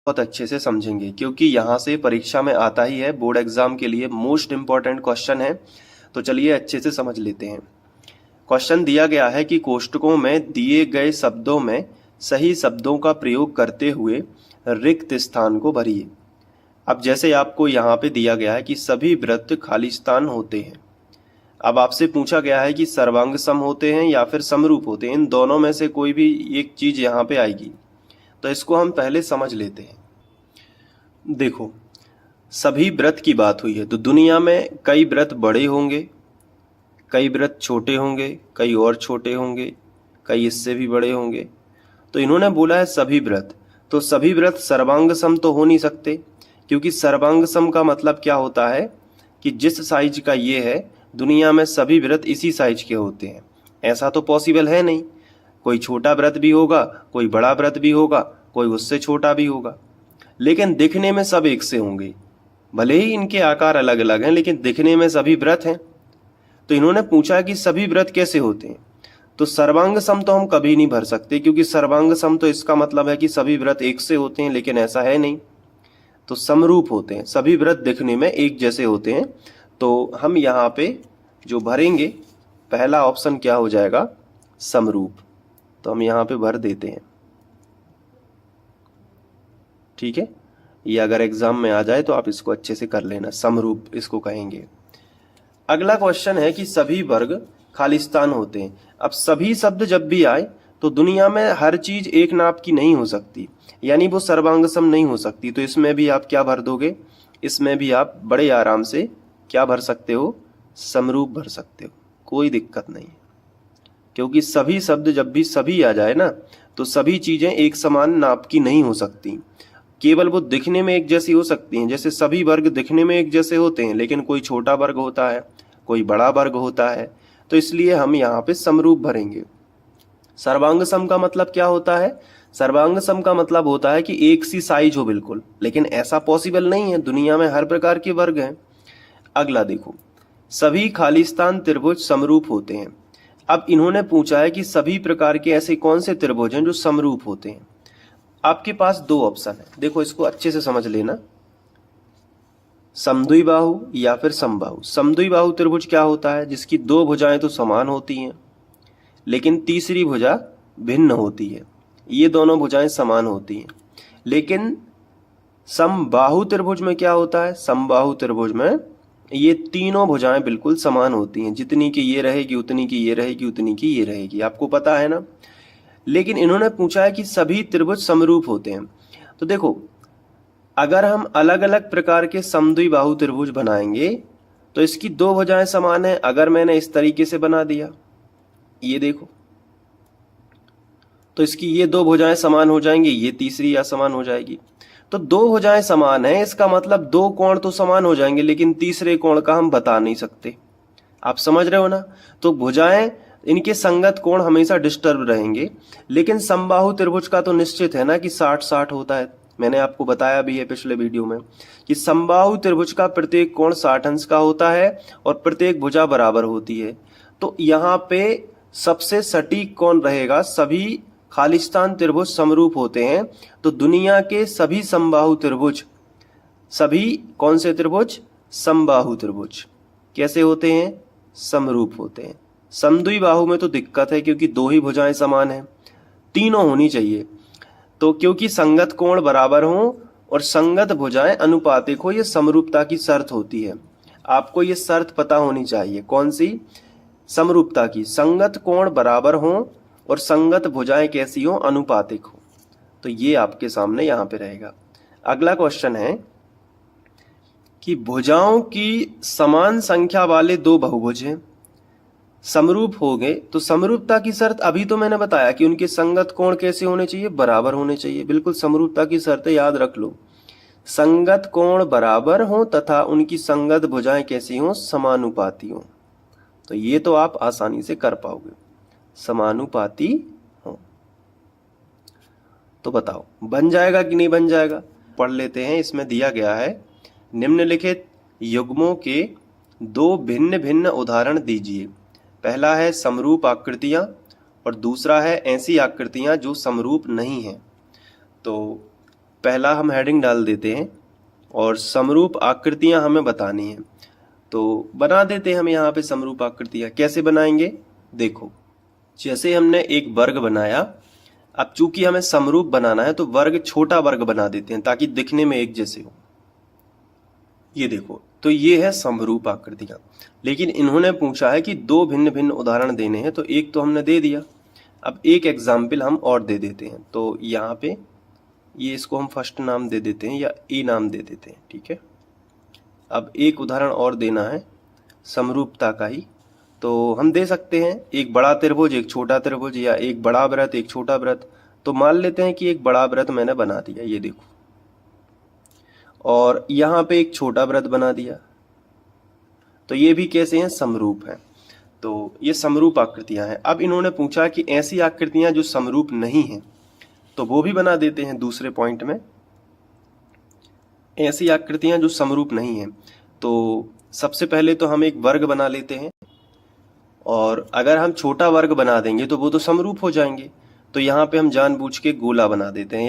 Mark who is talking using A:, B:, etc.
A: बहुत अच्छे से समझेंगे, क्योंकि यहाँ से परीक्षा में आता ही है, बोर्ड एग्जाम के लिए मोस्ट इंपॉर्टेंट क्वेश्चन है। तो चलिए अच्छे से समझ लेते हैं। क्वेश्चन दिया गया है कि कोष्टकों में दिए गए शब्दों में सही शब्दों का प्रयोग करते हुए रिक्त स्थान को भरिए। अब जैसे आपको यहाँ पे दिया गया है कि सभी वृत्त खालिस्तान होते हैं। अब आपसे पूछा गया है कि सर्वांग सम होते हैं या फिर समरूप होते हैं, इन दोनों में से कोई भी एक चीज यहाँ पे आएगी। तो इसको हम पहले समझ लेते हैं। देखो, सभी व्रत की बात हुई है, तो दुनिया में कई व्रत बड़े होंगे, कई व्रत छोटे होंगे, कई और छोटे होंगे, कई इससे भी बड़े होंगे। तो इन्होंने बोला है सभी व्रत, तो सभी व्रत सर्वांग सम तो हो नहीं सकते, क्योंकि सर्वांग सम का मतलब क्या होता है कि जिस साइज का ये है, दुनिया में सभी व्रत इसी साइज के होते हैं। ऐसा तो पॉसिबल है नहीं, कोई छोटा व्रत भी होगा, कोई बड़ा व्रत भी होगा, कोई उससे छोटा भी होगा, लेकिन दिखने में सब एक से होंगे। भले ही इनके आकार अलग अलग हैं, लेकिन दिखने में सभी व्रत हैं। तो इन्होंने पूछा कि सभी व्रत कैसे होते हैं, तो सर्वांग सम तो हम कभी नहीं भर सकते, क्योंकि सर्वांग सम तो इसका मतलब है कि सभी व्रत एक से होते हैं, लेकिन ऐसा है नहीं। तो समरूप होते हैं, सभी व्रत दिखने में एक जैसे होते हैं। तो हम यहाँ पे जो भरेंगे, पहला ऑप्शन क्या हो जाएगा, समरूप। तो हम यहाँ पे भर देते हैं, ठीक है। ये अगर एग्जाम में आ जाए तो आप इसको अच्छे से कर लेना, समरूप इसको कहेंगे। अगला क्वेश्चन है कि सभी वर्ग खालिस्तान होते हैं। अब सभी शब्द जब भी आए तो दुनिया में हर चीज एक नाप की नहीं हो सकती, यानी वो सर्वांग सम नहीं हो सकती। तो इसमें भी आप क्या भर दोगे, इसमें भी आप बड़े आराम से क्या भर सकते हो, समरूप भर सकते हो, कोई दिक्कत नहीं है। क्योंकि सभी शब्द जब भी सभी आ जाए ना, तो सभी चीजें एक समान नाप की नहीं हो सकती, केवल वो दिखने में एक जैसी हो सकती हैं। जैसे सभी वर्ग दिखने में एक जैसे होते हैं, लेकिन कोई छोटा वर्ग होता है, कोई बड़ा वर्ग होता है। तो इसलिए हम यहाँ पे समरूप भरेंगे। सर्वांग सम का मतलब क्या होता है, सर्वांग सम का मतलब होता है कि एक सी साइज हो बिल्कुल, लेकिन ऐसा पॉसिबल नहीं है, दुनिया में हर प्रकार के वर्ग हैं। अगला देखो, सभी खालिस्तान त्रिभुज समरूप होते हैं। अब इन्होंने पूछा है कि सभी प्रकार के ऐसे कौन से त्रिभुज हैं जो समरूप होते हैं। आपके पास दो ऑप्शन है, देखो इसको अच्छे से समझ लेना, समद्विबाहु या फिर समबाहु। समद्विबाहु त्रिभुज क्या होता है, जिसकी दो भुजाएं तो समान होती हैं, लेकिन तीसरी भुजा भिन्न होती है। ये दोनों भुजाएं समान होती हैं, लेकिन समबाहु त्रिभुज में क्या होता है, समबाहु त्रिभुज में ये तीनों भुजाएं बिल्कुल समान होती हैं, जितनी की ये रहेगी उतनी की ये रहेगी, उतनी की ये रहेगी, आपको पता है ना। लेकिन इन्होंने पूछा है कि सभी त्रिभुज समरूप होते हैं। तो देखो, अगर हम अलग अलग प्रकार के समद्विबाहु त्रिभुज बनाएंगे तो इसकी दो भुजाएं समान है। अगर मैंने इस तरीके से बना दिया, ये देखो, तो इसकी ये दो भुजाएं समान हो जाएंगी, ये तीसरी असमान हो जाएगी। तो दो भुजाएं समान है, इसका मतलब दो कोण तो समान हो जाएंगे, लेकिन तीसरे कोण का हम बता नहीं सकते। आप समझ रहे हो ना। तो भुजाएं, इनके संगत कोण हमेशा डिस्टर्ब रहेंगे, लेकिन समबाहु त्रिभुज का तो निश्चित है ना कि 60-60 होता है। मैंने आपको बताया भी है पिछले वीडियो में कि समबाहु त्रिभुज का प्रत्येक कोण 60 अंश का होता है और प्रत्येक भुजा बराबर होती है। तो यहाँ पे सबसे सटीक कौन रहेगा, सभी खालिस्तान त्रिभुज समरूप होते हैं। तो दुनिया के सभी समबाहु त्रिभुज, सभी कौन से त्रिभुज, समबाहु त्रिभुज कैसे होते हैं, समरूप होते हैं। समद्विबाहु में तो दिक्कत है, क्योंकि दो ही भुजाएं समान हैं, तीनों होनी चाहिए। तो क्योंकि संगत कोण बराबर हो और संगत भुजाएं अनुपातिक हो, ये समरूपता की शर्त होती है। आपको ये शर्त पता होनी चाहिए, कौन सी, समरूपता की, संगत कोण बराबर हो और संगत भुजाएं कैसी हो, अनुपातिक हो। तो ये आपके सामने यहाँ पे रहेगा। अगला क्वेश्चन है कि भुजाओं की समान संख्या वाले दो बहुभुज हैं, समरूप हो गए। तो समरूपता की शर्त अभी तो मैंने बताया कि उनके संगत कोण कैसे होने चाहिए, बराबर होने चाहिए। बिल्कुल समरूपता की शर्तें याद रख लो, संगत कोण बराबर हो तथा उनकी संगत भुजाएं कैसी हो, समानुपाती हो। तो ये तो आप आसानी से कर पाओगे, समानुपाती हो। तो बताओ बन जाएगा कि नहीं बन जाएगा, पढ़ लेते हैं। इसमें दिया गया है, निम्नलिखित युग्मों के दो भिन्न भिन्न उदाहरण दीजिए। पहला है समरूप आकृतियां और दूसरा है ऐसी आकृतियां जो समरूप नहीं हैं। तो पहला हम हेडिंग डाल देते हैं और समरूप आकृतियां हमें बतानी है, तो बना देते हैं हम यहाँ पे समरूप आकृतियां। कैसे बनाएंगे देखो, जैसे हमने एक वर्ग बनाया, अब चूंकि हमें समरूप बनाना है तो वर्ग छोटा वर्ग बना देते हैं ताकि दिखने में एक जैसे हो। ये देखो, तो ये है समरूप आकृतियां। लेकिन इन्होंने पूछा है कि दो भिन्न भिन्न उदाहरण देने हैं, तो एक तो हमने दे दिया, अब एक एग्जाम्पल हम और दे देते हैं। तो यहाँ पे ये इसको हम फर्स्ट नाम दे देते हैं या ए नाम दे देते हैं, ठीक है। अब एक उदाहरण और देना है समरूपता का ही, तो हम दे सकते हैं एक बड़ा त्रिभुज एक छोटा त्रिभुज, या एक बड़ा वृत्त एक छोटा वृत्त। तो मान लेते हैं कि एक बड़ा वृत्त मैंने बना दिया, ये देखो, और यहाँ पे एक छोटा वृत्त बना दिया, तो ये भी कैसे हैं, समरूप हैं। तो ये समरूप आकृतियां हैं। अब इन्होंने पूछा कि ऐसी आकृतियां जो समरूप नहीं हैं, तो वो भी बना देते हैं दूसरे पॉइंट में। ऐसी आकृतियां जो समरूप नहीं हैं, तो सबसे पहले तो हम एक वर्ग बना लेते हैं, और अगर हम छोटा वर्ग बना देंगे तो वो तो समरूप हो जाएंगे। तो यहाँ पे हम जानबूझ के गोला बना देते हैं।